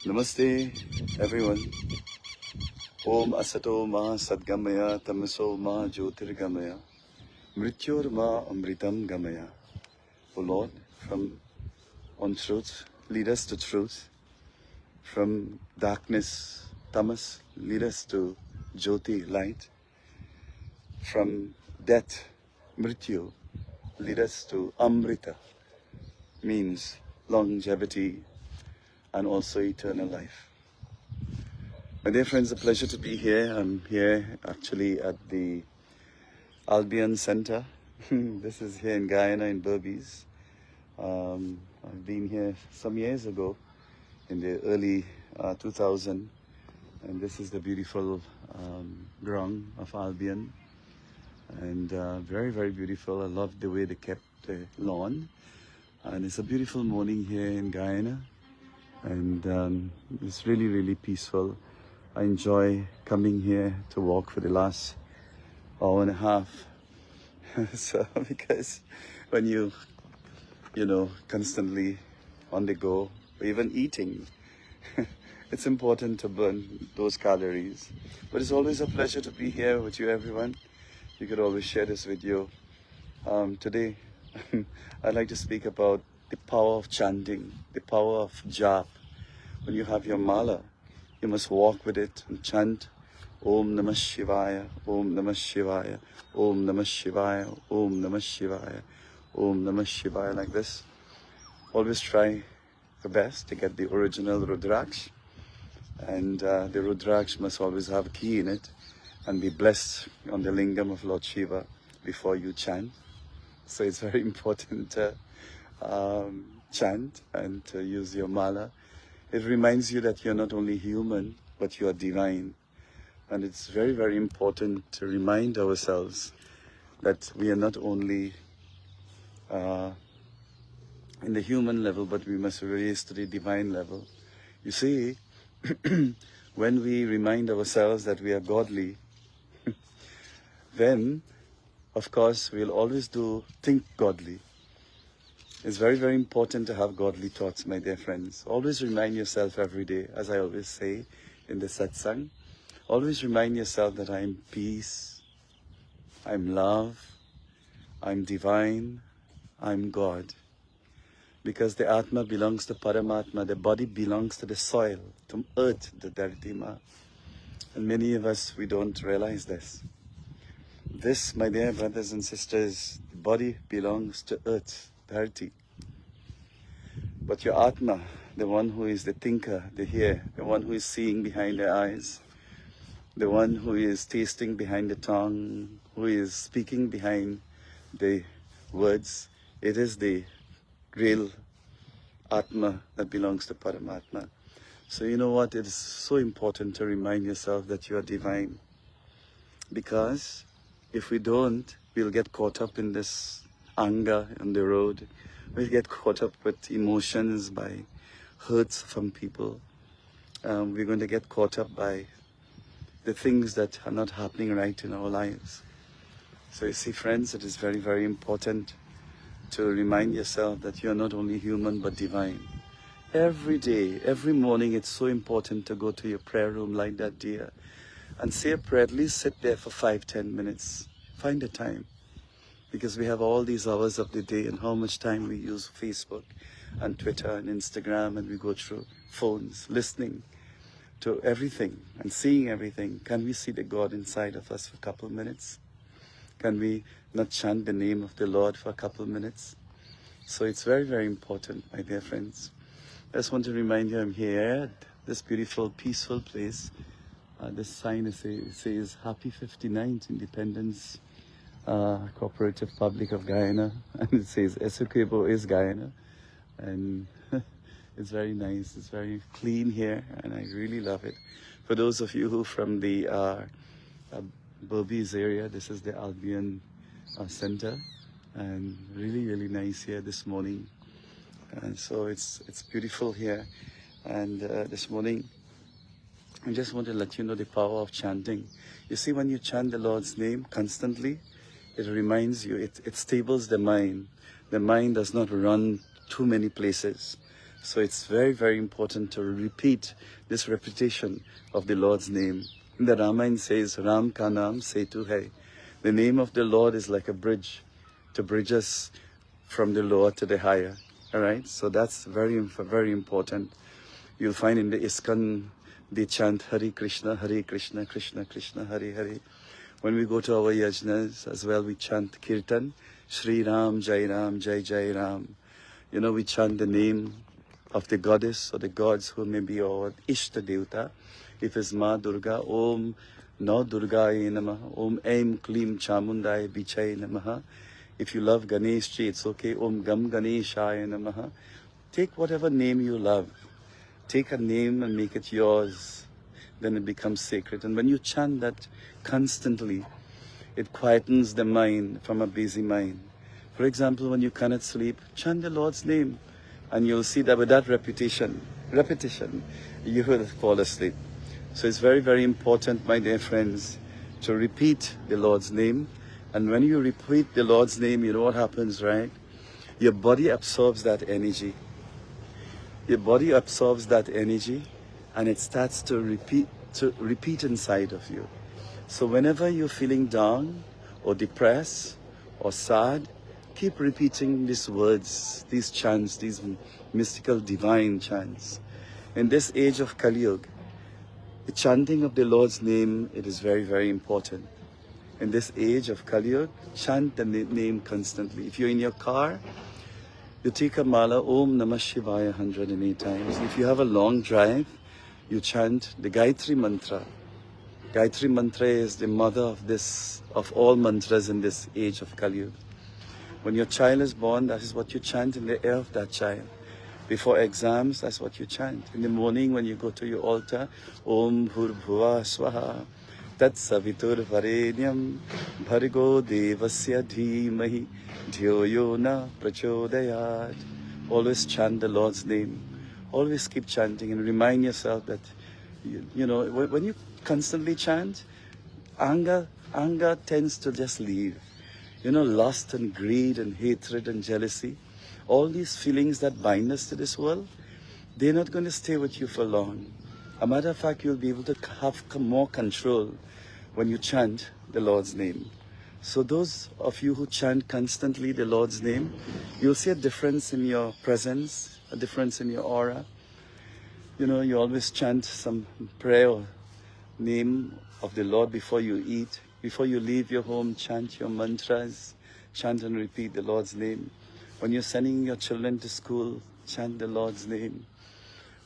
Namaste, everyone. Om Asato Ma Sadgamaya Tamaso Ma Jyotirgamaya Mrityor Ma Amritam Gamaya. O Lord, from on truth, lead us to truth. From darkness, tamas, lead us to Jyoti, light. From death, Mrityu, lead us to Amrita, means longevity and also eternal life. My dear friends, a pleasure to be here. I'm here actually at the Albion Center. This is here in Guyana in Berbice. I've been here some years ago in the early 2000, and this is the beautiful ground of Albion, and very, very beautiful. I love the way they kept the lawn, and it's a beautiful morning here in Guyana, and it's really, really peaceful. I enjoy coming here to walk for the last hour and a half. So because when you constantly on the go, or even eating, it's important to burn those calories. But it's always a pleasure to be here with you, everyone. You could always share this video. Today, I'd like to speak about the power of chanting, the power of jap. When you have your mala, you must walk with it and chant Om Namah Shivaya, Om Namah Shivaya, Om Namah Shivaya, Om Namah Shivaya, Om Namah Shivaya, like this. Always try your best to get the original Rudraksh, and the Rudraksh must always have a key in it and be blessed on the lingam of Lord Shiva before you chant. So it's very important to chant and to use your mala. It reminds you that you're not only human, but you are divine. And it's very, very important to remind ourselves that we are not only in the human level, but we must raise to the divine level. You see, when we remind ourselves that we are godly, then, of course, we'll always think godly. It's very, very important to have godly thoughts, my dear friends. Always remind yourself every day, as I always say in the satsang, always remind yourself that I'm peace, I'm love, I'm divine, I'm God. Because the Atma belongs to Paramatma, the body belongs to the soil, to earth, the Dhartima. And many of us, we don't realize this. This, my dear brothers and sisters, the body belongs to earth, Dharti. But your Atma, the one who is the thinker, the hearer, the one who is seeing behind the eyes, the one who is tasting behind the tongue, who is speaking behind the words, it is the real Atma that belongs to Paramatma. So you know what, it is so important to remind yourself that you are divine. Because if we don't, we'll get caught up in this anger on the road. We'll get caught up with emotions by hurts from people. We're going to get caught up by the things that are not happening right in our lives. So you see, friends, it is very, very important to remind yourself that you are not only human but divine. Every day, every morning, it's so important to go to your prayer room like that, dear, and say a prayer. At least sit there for 5-10 minutes. Find a time. Because we have all these hours of the day, and how much time we use Facebook and Twitter and Instagram, and we go through phones, listening to everything and seeing everything. Can we see the God inside of us for a couple of minutes? Can we not chant the name of the Lord for a couple of minutes? So it's very, very important, my dear friends. I just want to remind you, I'm here at this beautiful, peaceful place. This sign says Happy 59th Independence Cooperative Republic of Guyana, and it says Essequibo is Guyana, and it's very nice. It's very clean here, and I really love it. For those of you who from the Berbice area, this is the Albion Center, and really, really nice here this morning. And so it's beautiful here, and this morning I just want to let you know the power of chanting. You see, when you chant the Lord's name constantly, it reminds you, it stables the mind. The mind does not run too many places. So it's very, very important to repeat this repetition of the Lord's name. In the Ramayana says, Ram ka naam setu hai. The name of the Lord is like a bridge to bridge us from the lower to the higher. All right, so that's very, very important. You'll find in the ISKCON, they chant Hare Krishna, Krishna Krishna, Hare Hare. When we go to our yajnas as well, we chant Kirtan, Shri Ram, Jai Jai Ram. You know, we chant the name of the goddess or the gods who may be our Ishta Devta. If it's Ma Durga, Om No Durgaye Namaha, Om Aim Klim Chamundai Bichai Namaha. If you love Ganesh Ji, it's okay, Om Gam Ganeshaya Namaha. Take whatever name you love. Take a name and make it yours. Then it becomes sacred. And when you chant that constantly, it quietens the mind from a busy mind. For example, when you cannot sleep, chant the Lord's name. And you'll see that with that repetition, you will fall asleep. So it's very, very important, my dear friends, to repeat the Lord's name. And when you repeat the Lord's name, you know what happens, right? Your body absorbs that energy. Your body absorbs that energy and it starts to repeat inside of you. So whenever you're feeling down or depressed or sad, keep repeating these words, these chants, these mystical divine chants. In this age of Kali Yuga, the chanting of the Lord's name, it is very, very important. In this age of Kali Yuga, chant the name constantly. If you're in your car, you take a mala, Om Namah Shivaya 108 times. If you have a long drive, you chant the Gayatri Mantra. Gayatri Mantra is the mother of all mantras in this age of Kali Yuga. When your child is born, that is what you chant in the ear of that child. Before exams, that's what you chant. In the morning when you go to your altar, Om Bhurbhuva Swaha Tat Savitur Varenyam Bhargo Devasya Dhimahi Dhyoyo Na Prachodayat. Always chant the Lord's name. Always keep chanting and remind yourself that, you know, when you constantly chant, anger tends to just leave. You know, lust and greed and hatred and jealousy, all these feelings that bind us to this world, they're not going to stay with you for long. A matter of fact, you'll be able to have more control when you chant the Lord's name. So those of you who chant constantly the Lord's name, you'll see a difference in your presence, a difference in your aura. You know, you always chant some prayer or name of the Lord before you eat. Before you leave your home, chant your mantras, chant and repeat the Lord's name. When you're sending your children to school, chant the Lord's name.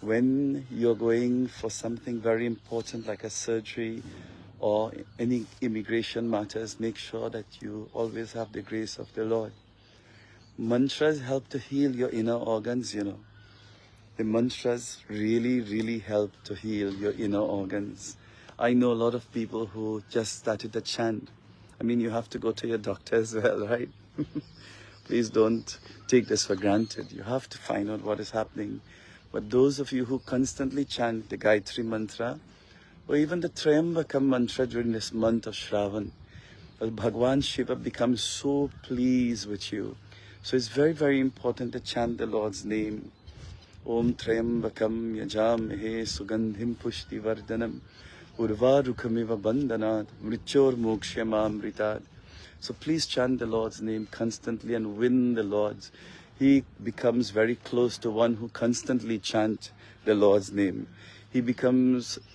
When you're going for something very important like a surgery or any immigration matters, make sure that you always have the grace of the Lord. Mantras help to heal your inner organs, you know. The mantras really, really help to heal your inner organs. I know a lot of people who just started to chant. I mean, you have to go to your doctor as well, right? Please don't take this for granted. You have to find out what is happening. But those of you who constantly chant the Gayatri Mantra, or even the Triambakam Mantra during this month of Shravan, well, Bhagwan Shiva becomes so pleased with you. So it's very, very important to chant the Lord's name. Om Triambakam Yajamhe Sugandhim Pushti Vardhanam Urvarukamiva Bandhanat Mrichor Mokshyamamritad. So please chant the Lord's name constantly and win the Lord. He becomes very close to one who constantly chants the Lord's name. He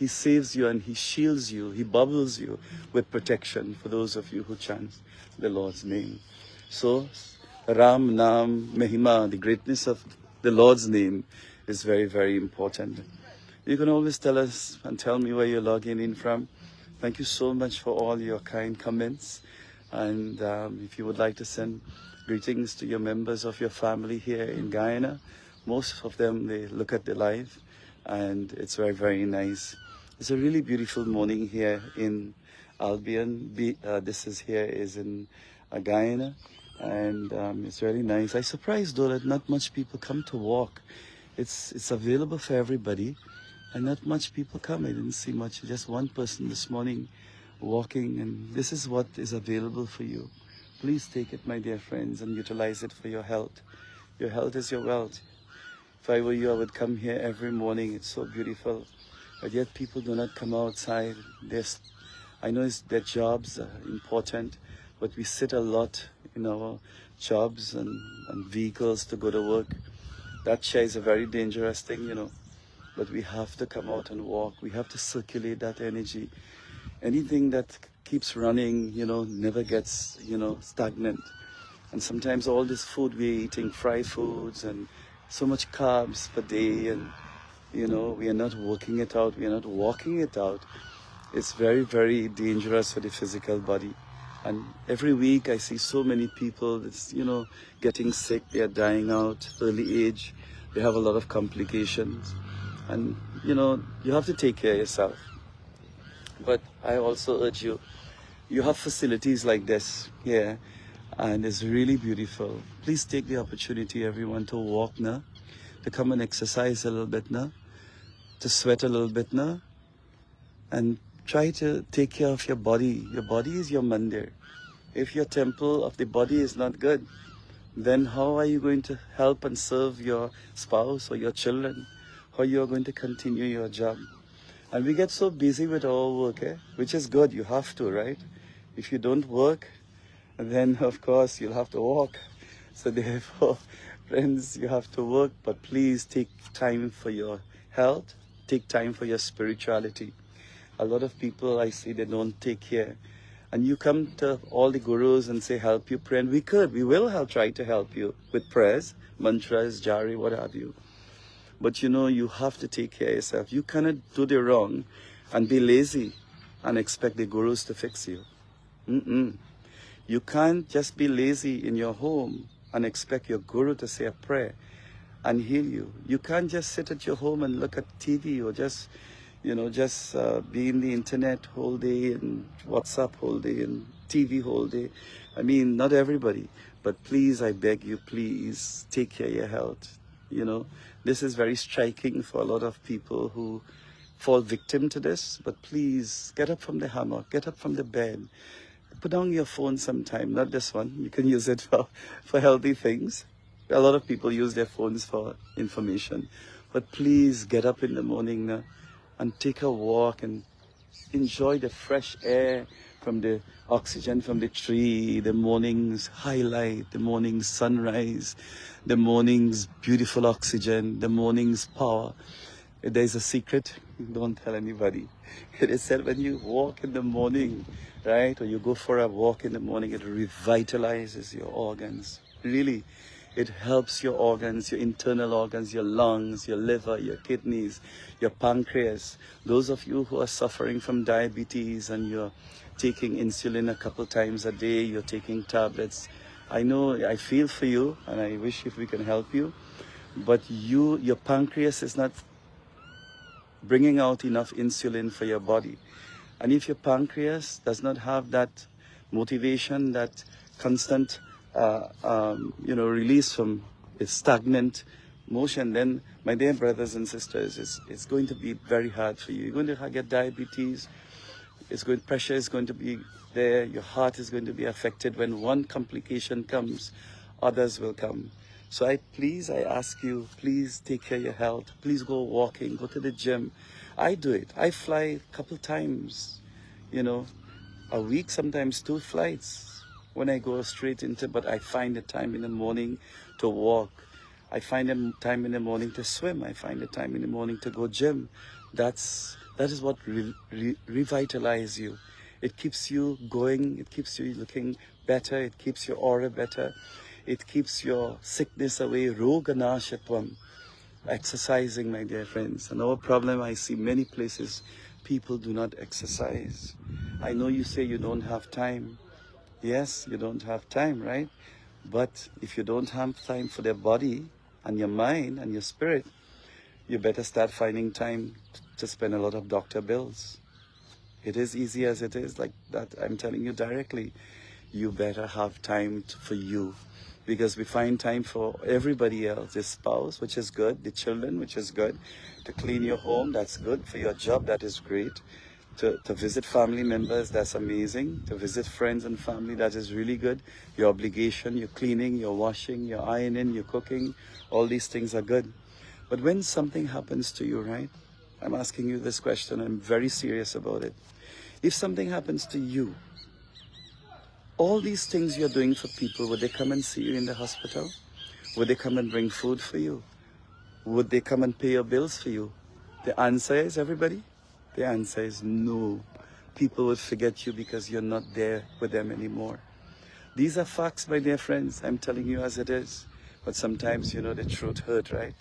saves you and he shields you, he bubbles you with protection for those of you who chant the Lord's name. So Ram Nam Mahima, the greatness of the Lord's name is very, very important. You can always tell us and tell me where you're logging in from. Thank you so much for all your kind comments. And if you would like to send greetings to your members of your family here in Guyana, most of them, they look at the live and it's very, very nice. It's a really beautiful morning here in Albion. This is in Guyana, and it's really nice. I'm surprised though that not much people come to walk. It's available for everybody, and not much people come. I didn't see much. Just one person this morning walking, and this is what is available for you. Please take it, my dear friends, and utilize it for your health. Your health is your wealth. If I were you, I would come here every morning. It's so beautiful. But yet people do not come outside. I know their jobs are important, but we sit a lot in our jobs and vehicles to go to work. That chair is a very dangerous thing, you know. But we have to come out and walk. We have to circulate that energy. Anything that keeps running, you know, never gets, you know, stagnant. And sometimes all this food we're eating, fried foods and so much carbs per day, and, you know, we are not working it out. We are not walking it out. It's very, very dangerous for the physical body. And every week I see so many people that's, you know, getting sick. They are dying out, early age. They have a lot of complications. And, you know, you have to take care of yourself. But I also urge you, you have facilities like this here, and it's really beautiful. Please take the opportunity, everyone, to walk now, to come and exercise a little bit now, to sweat a little bit now, and try to take care of your body. Your body is your mandir. If your temple of the body is not good, then how are you going to help and serve your spouse or your children? How you are going to continue your job? And we get so busy with our work, which is good. You have to, right? If you don't work, then of course you'll have to walk. So therefore, friends, you have to work, but please take time for your health. Take time for your spirituality. A lot of people I see, they don't take care. And you come to all the gurus and say, help you pray. And we will try to help you with prayers, mantras, jari, what have you. But you know, you have to take care of yourself. You cannot do the wrong and be lazy and expect the gurus to fix you. You can't just be lazy in your home and expect your guru to say a prayer and heal you. You can't just sit at your home and look at TV or just, you know, be in the internet whole day and WhatsApp whole day and TV whole day. I mean, not everybody, but please, I beg you, please take care of your health. You know, this is very striking for a lot of people who fall victim to this, but please get up from the hammock, get up from the bed, put down your phone sometime, not this one. You can use it for healthy things. A lot of people use their phones for information, but please get up in the morning now and take a walk and enjoy the fresh air from the oxygen from the tree, the morning's highlight, the morning's sunrise, the morning's beautiful oxygen, the morning's power. There's a secret, don't tell anybody. It is said when you walk in the morning, right, or you go for a walk in the morning, it revitalizes your organs. Really, it helps your organs, your internal organs, your lungs, your liver, your kidneys, your pancreas. Those of you who are suffering from diabetes and you're taking insulin a couple times a day, you're taking tablets, I know, I feel for you, and I wish if we can help you, but your pancreas is not bringing out enough insulin for your body. And if your pancreas does not have that motivation, that constant release from its stagnant motion, then, my dear brothers and sisters, it's going to be very hard for you. You're going to get diabetes. Pressure is going to be there. Your heart is going to be affected. When one complication comes, others will come. So I ask you, please take care of your health. Please go walking, go to the gym. I do it. I fly a couple times, a week, sometimes 2 flights when I go straight into, but I find the time in the morning to walk. I find the time in the morning to swim. I find the time in the morning to go gym. That is what revitalizes you. It keeps you going. It keeps you looking better. It keeps your aura better. It keeps your sickness away. Roganashatvam. Exercising, my dear friends. And our problem, I see many places, people do not exercise. I know you say you don't have time. Yes, you don't have time, right? But if you don't have time for their body and your mind and your spirit, you better start finding time to spend a lot of doctor bills. It is easy as it is, like that. I'm telling you directly, you better have time for you, because we find time for everybody else, the spouse, which is good, the children, which is good, to clean your home, that's good, for your job, that is great, to visit family members, that's amazing, to visit friends and family, that is really good, your obligation, your cleaning, your washing, your ironing, your cooking, all these things are good. But when something happens to you, right? I'm asking you this question. I'm very serious about it. If something happens to you, all these things you're doing for people, would they come and see you in the hospital? Would they come and bring food for you? Would they come and pay your bills for you? The answer is, everybody, the answer is no. People would forget you because you're not there with them anymore. These are facts, my dear friends. I'm telling you as it is. But sometimes, you know, the truth hurts, right?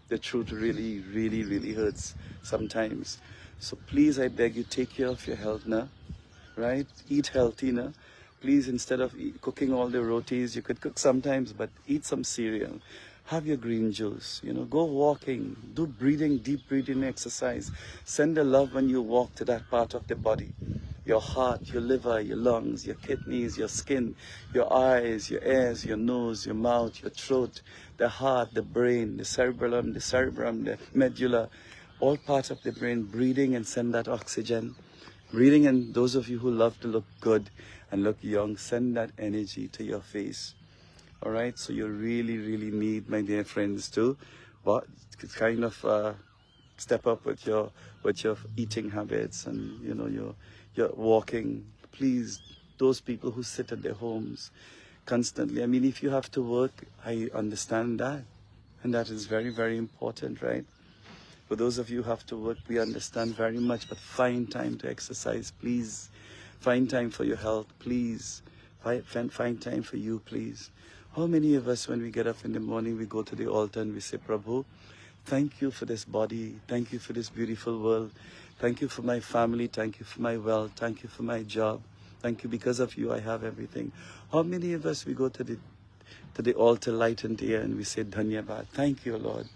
The truth really, really, really hurts sometimes. So please, I beg you, take care of your health now, right? Eat healthy now. Please, instead of cooking all the rotis, you could cook sometimes, but eat some cereal. Have your green juice, you know, go walking, do breathing, deep breathing exercise. Send the love when you walk to that part of the body. Your heart, your liver, your lungs, your kidneys, your skin, your eyes, your ears, your nose, your mouth, your throat, the heart, the brain, the cerebellum, the medulla, all parts of the brain, breathing and send that oxygen. Breathing, and those of you who love to look good and look young, send that energy to your face. All right, so you really, really need, my dear friends, to kind of step up with your eating habits and, you know, your walking. Please, those people who sit at their homes constantly. I mean, if you have to work, I understand that, and that is very, very important, right? For those of you who have to work, we understand very much, but find time to exercise, please. Find time for your health, please. Find time for you, please. How many of us, when we get up in the morning, we go to the altar and we say, Prabhu, thank you for this body. Thank you for this beautiful world. Thank you for my family. Thank you for my wealth. Thank you for my job. Thank you, because of you, I have everything. How many of us, we go to the altar light and day and we say, Dhanyavad, thank you, Lord.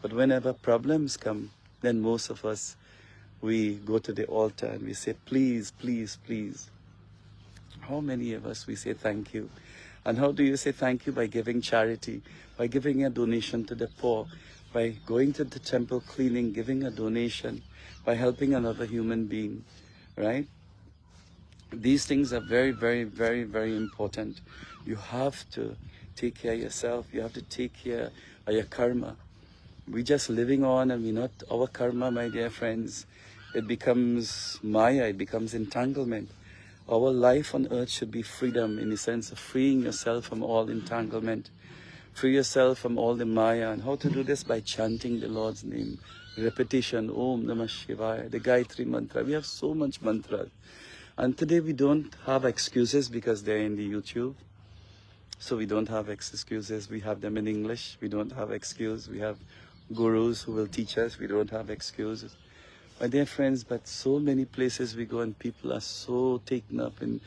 But whenever problems come, then most of us, we go to the altar and we say, please, please, please. How many of us, we say thank you? And how do you say thank you? By giving charity, by giving a donation to the poor, by going to the temple cleaning, giving a donation, by helping another human being, right? These things are very, very, very, very important. You have to take care of yourself. You have to take care of your karma. We're just living on, and we're not our karma, my dear friends. It becomes maya, it becomes entanglement. Our life on earth should be freedom, in the sense of freeing yourself from all entanglement. Free yourself from all the maya. And how to do this? By chanting the Lord's name. Repetition, Om Namah Shivaya, the Gayatri mantra. We have so much mantra. And today we don't have excuses because they're in the YouTube. So we don't have excuses. We have them in English. We don't have excuse. We have gurus who will teach us. We don't have excuses. My dear friends, but so many places we go and people are so taken up. And,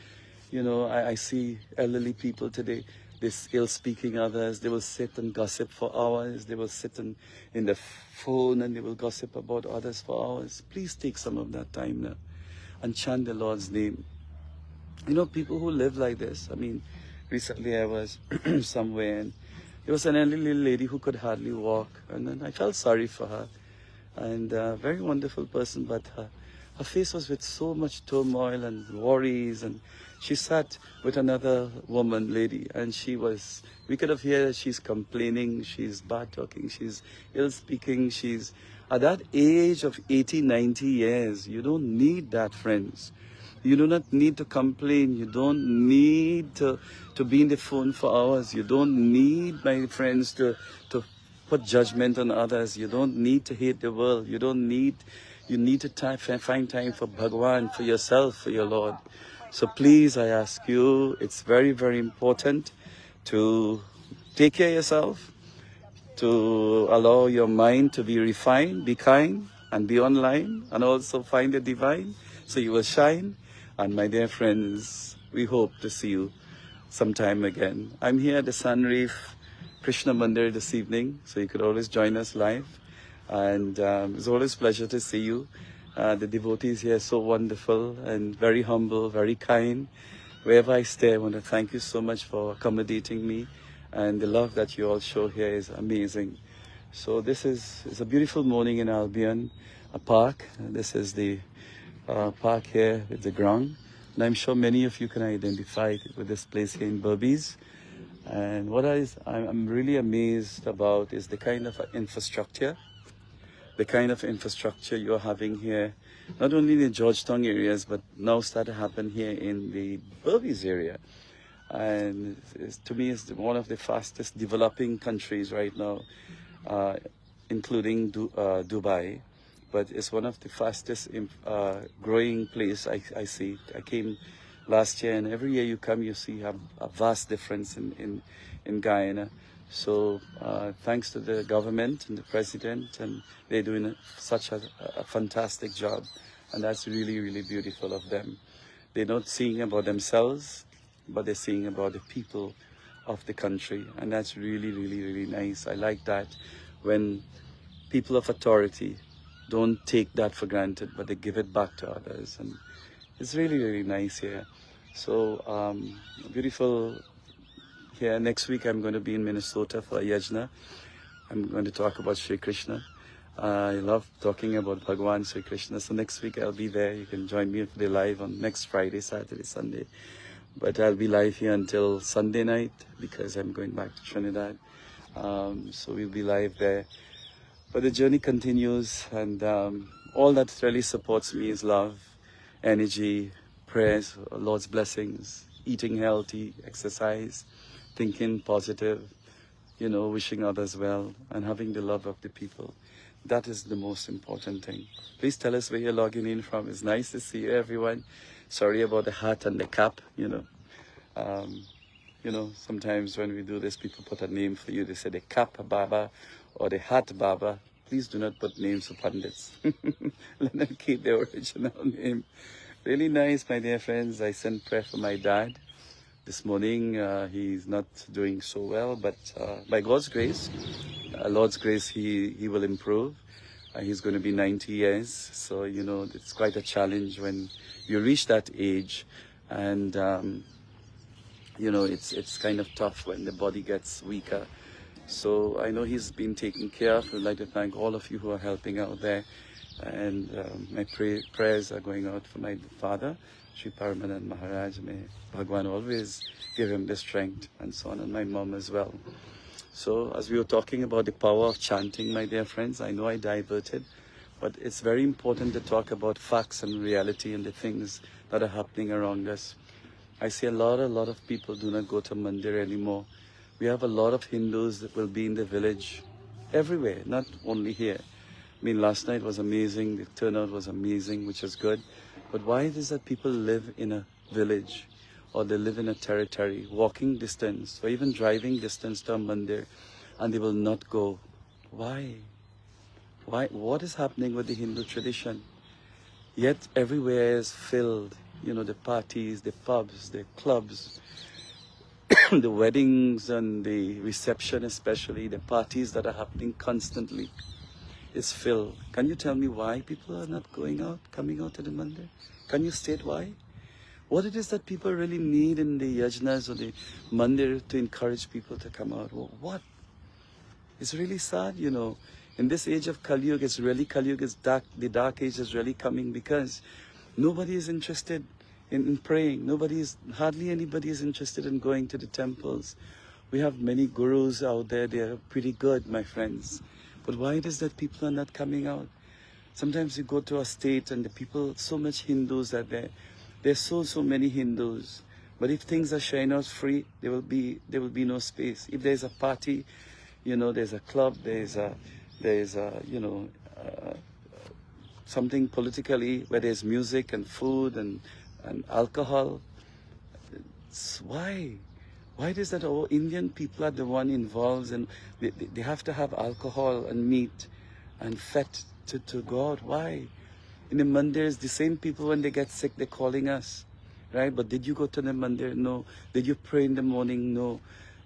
you know, I see elderly people today, they're ill speaking others. They will sit and gossip for hours. They will sit in the phone and they will gossip about others for hours. Please take some of that time now and chant the Lord's name. You know, people who live like this. I mean, recently I was somewhere and there was an elderly lady who could hardly walk. And then I felt sorry for her. And a very wonderful person, but her face was with so much turmoil and worries. And she sat with another woman, lady, and we could have heard she's complaining, she's bad talking, she's ill speaking, she's at that age of 80, 90 years. You don't need that, friends. You do not need to complain. You don't need to be in the phone for hours. You don't need, my friends, to put judgment on others. You don't need to hate the world. You need to find time for Bhagwan, for yourself, for your Lord. So please, I ask you, it's very, very important to take care of yourself, to allow your mind to be refined, be kind, and be online, and also find the divine, so you will shine. And my dear friends, we hope to see you sometime again. I'm here at the Sunreef Krishna Mandir this evening, so you could always join us live. And it's always a pleasure to see you. The devotees here are so wonderful and very humble, very kind. Wherever I stay, I want to thank you so much for accommodating me. And the love that you all show here is amazing. So it's a beautiful morning in Albion, a park. This is the park here with the ground. And I'm sure many of you can identify with this place here in Berbice. And what I'm really amazed about is the kind of infrastructure, you're having here, not only in the Georgetown areas, but now start to happen here in the Berbice area. And to me, it's one of the fastest developing countries right now, including Dubai. But it's one of the fastest growing place I see. I came last year, and every year you come, you see a vast difference in Guyana. So thanks to the government and the president, and they're doing such a fantastic job. And that's really, really beautiful of them. They're not seeing about themselves, but they're seeing about the people of the country. And that's really, really, really nice. I like that when people of authority don't take that for granted, but they give it back to others. And it's really, really nice here. So beautiful here. Next week I'm going to be in Minnesota for a yajna. I'm going to talk about Sri Krishna. I love talking about Bhagwan Sri Krishna. So next week I'll be there. You can join me for the live on next Friday, Saturday, Sunday. But I'll be live here until Sunday night because I'm going back to Trinidad. So we'll be live there. But the journey continues, and all that really supports me is love, energy, prayers, Lord's blessings, eating healthy, exercise, thinking positive, wishing others well, and having the love of the people. That is the most important thing. Please tell us where you're logging in from. It's nice to see you, everyone. Sorry about the hat and the cap, sometimes when we do this, people put a name for you. They say the cap Baba or the hat Baba. Please do not put names for pundits. Let them keep their original name. Really nice, my dear friends. I sent prayer for my dad this morning. He's not doing so well, but by God's grace, Lord's grace, he will improve. He's going to be 90 years. So, it's quite a challenge when you reach that age. And, it's kind of tough when the body gets weaker. So I know he's been taken care of. I'd like to thank all of you who are helping out there. And my prayers are going out for my father, Sri Paramanand Maharaj. May Bhagwan always give him the strength, and so on, and my mom as well. So as we were talking about the power of chanting, my dear friends, I know I diverted, but it's very important to talk about facts and reality and the things that are happening around us. I see a lot of people do not go to mandir anymore. We have a lot of Hindus that will be in the village, everywhere, not only here. I mean, last night was amazing, the turnout was amazing, which is good. But why it is that people live in a village, or they live in a territory, walking distance, or even driving distance to a mandir, and they will not go? Why? Why? What is happening with the Hindu tradition? Yet everywhere is filled, the parties, the pubs, the clubs, the weddings and the reception, especially the parties that are happening constantly, is filled. Can you tell me why people are not going out, coming out to the mandir? Can you state why? What it is that people really need in the yajnas or the mandir to encourage people to come out? Well, what? It's really sad, In this age of Kali Yuga, it's really Kali Yuga, dark. The dark age is really coming because nobody is interested in praying. Hardly anybody is interested in going to the temples. We have many gurus out there. They are pretty good, my friends. But why it is that people are not coming out? Sometimes you go to a state and the people, so much Hindus are there. There's so many Hindus. But if things are sharing out free, there will be no space. If there's a party, there's a club, there's something politically where there's music and food and alcohol. Why? Why is that all Indian people are the one involved, and they have to have alcohol and meat and fat to God? Why? In the mandirs, the same people, when they get sick, they're calling us, right? But did you go to the mandir? No. Did you pray in the morning? No.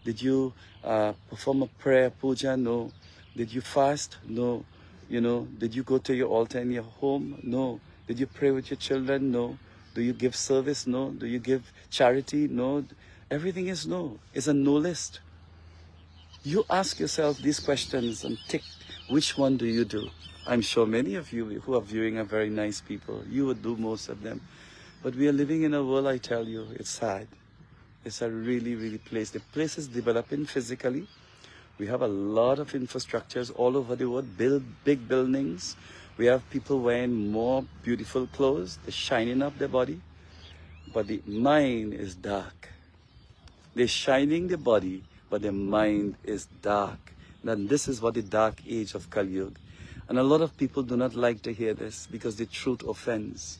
Did you perform a prayer, puja? No. Did you fast? No. Did you go to your altar in your home? No. Did you pray with your children? No. Do you give service? No. Do you give charity? No. Everything is no. It's a no list. You ask yourself these questions and tick, which one do you do? I'm sure many of you who are viewing are very nice people. You would do most of them. But we are living in a world, I tell you, it's sad. It's a really, really place. The place is developing physically. We have a lot of infrastructures all over the world, build big buildings. We have people wearing more beautiful clothes, they're shining up their body, but the mind is dark. They're shining the body, but their mind is dark. And this is what the dark age of Kali Yuga. And a lot of people do not like to hear this because the truth offends.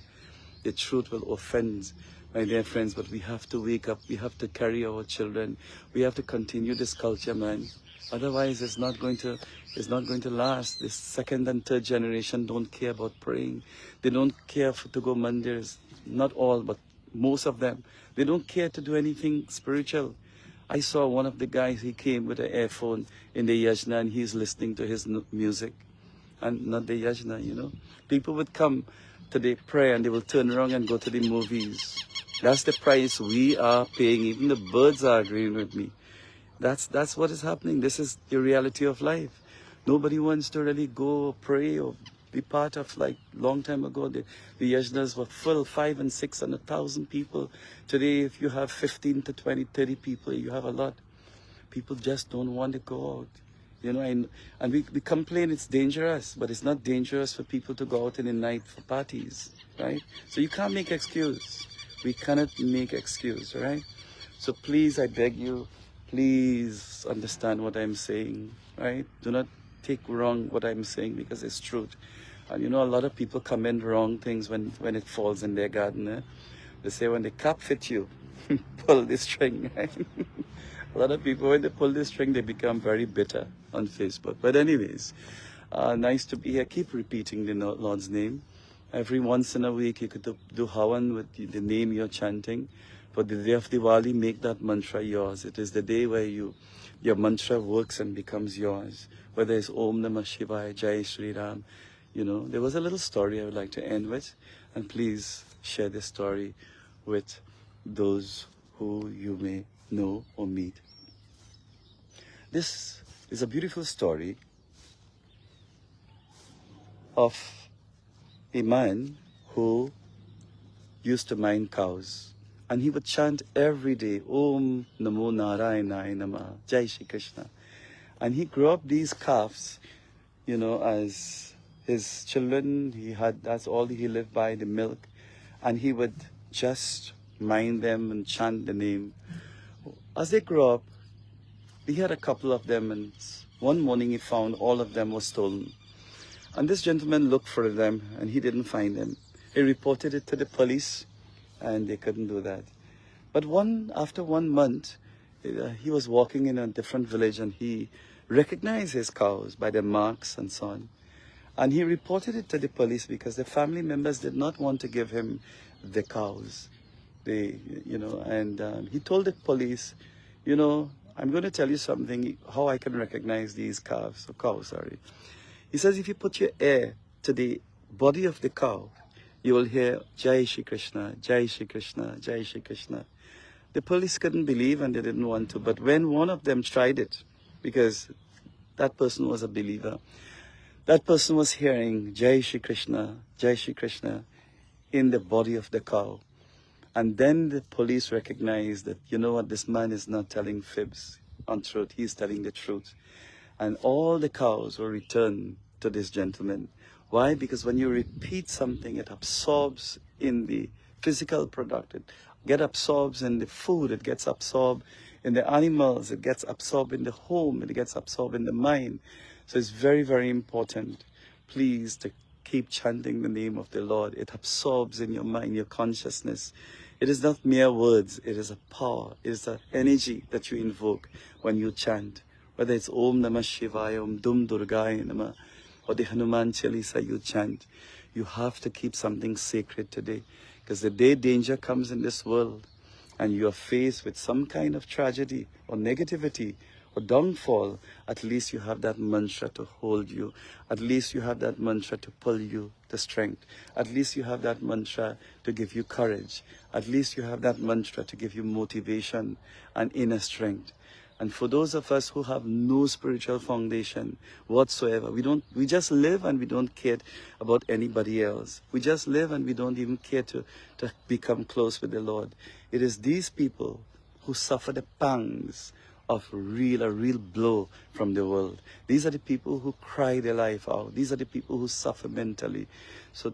The truth will offend, my dear friends, but we have to wake up. We have to carry our children. We have to continue this culture, man. Otherwise, it's not going to last. This second and third generation don't care about praying. They don't care to go mandirs. Not all, but most of them. They don't care to do anything spiritual. I saw one of the guys, he came with an earphone in the yajna and he's listening to his music. And not the yajna, you know. People would come to the prayer and they will turn around and go to the movies. That's the price we are paying. Even the birds are agreeing with me. That's what is happening. This is the reality of life. Nobody wants to really go pray or be part of, like long time ago. The yajnas were full, 500 and 600, 1,000 people. Today, if you have 15 to 20, 30 people, you have a lot. People just don't want to go out. You know, and we complain it's dangerous, but it's not dangerous for people to go out in the night for parties, right? So you can't make excuse. We cannot make excuse, right? So please, I beg you, please understand what I'm saying, right? Do not take wrong what I'm saying because it's truth. And you know, a lot of people comment wrong things when it falls in their garden. Eh? They say when the cap fit you, pull the string, right? A lot of people, when they pull the string, they become very bitter on Facebook. But anyways, nice to be here. Keep repeating the Lord's name. Every once in a week, you could do Havan with the name you're chanting. For the day of Diwali, make that mantra yours. It is the day where your mantra works and becomes yours. Whether it's Om Namah Shivaya, Jai Shri Ram. You know, there was a little story I would like to end with. And please share this story with those who you may know or meet. This is a beautiful story of a man who used to mind cows. And he would chant every day, Om Namo Narayanaaya Namah, Jai Shri Krishna. And he grew up these calves, you know, as his children. That's all he lived by, the milk. And he would just mind them and chant the name. As they grew up, he had a couple of them, and one morning he found all of them were stolen. And this gentleman looked for them, and he didn't find them. He reported it to the police, and they couldn't do that. But after 1 month, he was walking in a different village, and he recognized his cows by their marks and so on. And he reported it to the police because the family members did not want to give him the cows. He told the police, you know, I'm going to tell you something, how I can recognize these cows. He says, if you put your ear to the body of the cow, you will hear Jai Shri Krishna, Jai Shri Krishna, Jai Shri Krishna. The police couldn't believe and they didn't want to. But when one of them tried it, because that person was a believer, that person was hearing Jai Shri Krishna in the body of the cow. And then the police recognized that, you know what, this man is not telling fibs on truth. He's telling the truth. And all the cows were returned to this gentleman. Why? Because when you repeat something, it absorbs in the physical product. It gets absorbed in the food. It gets absorbed in the animals. It gets absorbed in the home. It gets absorbed in the mind. So it's very, very important, please, to keep chanting the name of the Lord. It absorbs in your mind, your consciousness. It is not mere words. It is a power. It is an energy that you invoke when you chant. Whether it's Om Namah Shivaya, Om Dum Durgaya Namah, or the Hanuman Chalisa you chant, you have to keep something sacred today. Because the day danger comes in this world and you are faced with some kind of tragedy or negativity or downfall, at least you have that mantra to hold you. At least you have that mantra to pull you to strength. At least you have that mantra to give you courage. At least you have that mantra to give you motivation and inner strength. And for those of us who have no spiritual foundation whatsoever, we just live and we don't care about anybody else. We just live and we don't even care to become close with the Lord. It is these people who suffer the pangs of a real blow from the world. These are the people who cry their life out. These are the people who suffer mentally. So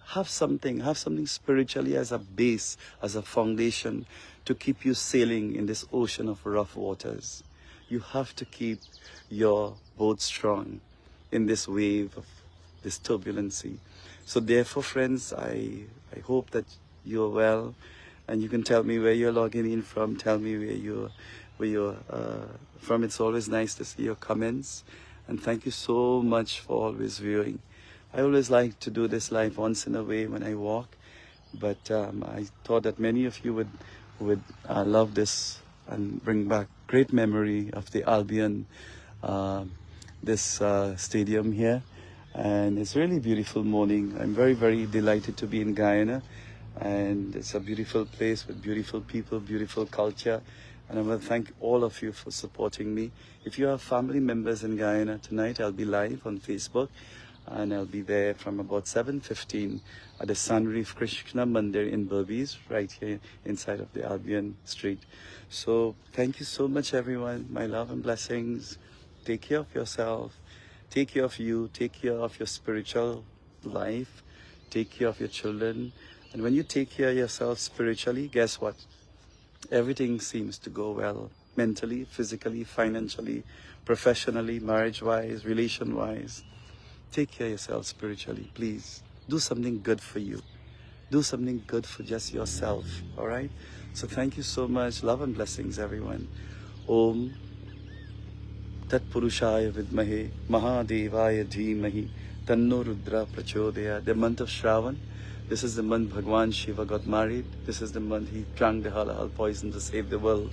have something spiritually as a base, as a foundation to keep you sailing in this ocean of rough waters. You have to keep your boat strong in this wave of this turbulency. So therefore, friends, I hope that you're well, and you can tell me where you're logging in from. Tell me where you're from. It's always nice to see your comments, and thank you so much for always viewing. I always like to do this live once in a way when I walk, but I thought that many of you would love this and bring back great memory of the Albion, this stadium here. And it's really beautiful morning. I'm very delighted to be in Guyana, and it's a beautiful place with beautiful people, beautiful culture. And I want to thank all of you for supporting me. If you have family members in Guyana, tonight I'll be live on Facebook, and I'll be there from about 7:15 at the Sunreef Krishna Mandir in Berbice, right here inside of the Albion Street. So thank you so much, everyone. My love and blessings. Take care of yourself. Take care of you. Take care of your spiritual life. Take care of your children. And when you take care of yourself spiritually, guess what? Everything seems to go well. Mentally, physically, financially, professionally, marriage-wise, relation-wise. Take care of yourself spiritually, please. Do something good for you. Do something good for just yourself, all right? So thank you so much. Love and blessings, everyone. Om Tat Purushaya Vidmahe Mahadevaya Dhimahi Tanno Rudra Prachodaya. The month of Shravan. This is the month Bhagwan Shiva got married. This is the month he drank the halal poison to save the world.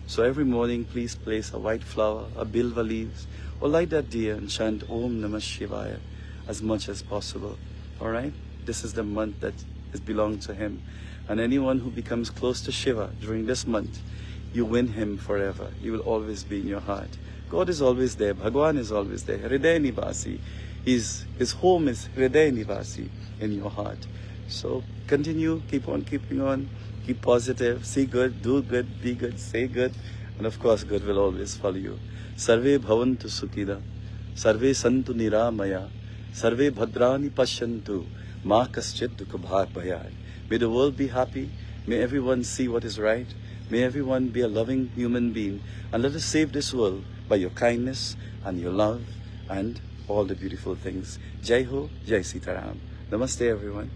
So every morning, please place a white flower, a bilva leaves, or light that diya and chant Om Namah Shivaya as much as possible. All right? This is the month that is belong to him. And anyone who becomes close to Shiva during this month, you win him forever. He will always be in your heart. God is always there. Bhagwan is always there. Hriday Nivasi. His home is Hriday Nivasi, in your heart. So continue, keep on keeping on, keep positive, see good, do good, be good, say good, and of course good will always follow you. Sarve bhavantu sukhida, sarve santu niramaya, sarve bhadrani pashyantu, ma kaschit dukha bhag bhayad. May the world be happy, may everyone see what is right, may everyone be a loving human being, and let us save this world by your kindness and your love and all the beautiful things. Jai Ho, Jai Sitaram. Namaste everyone.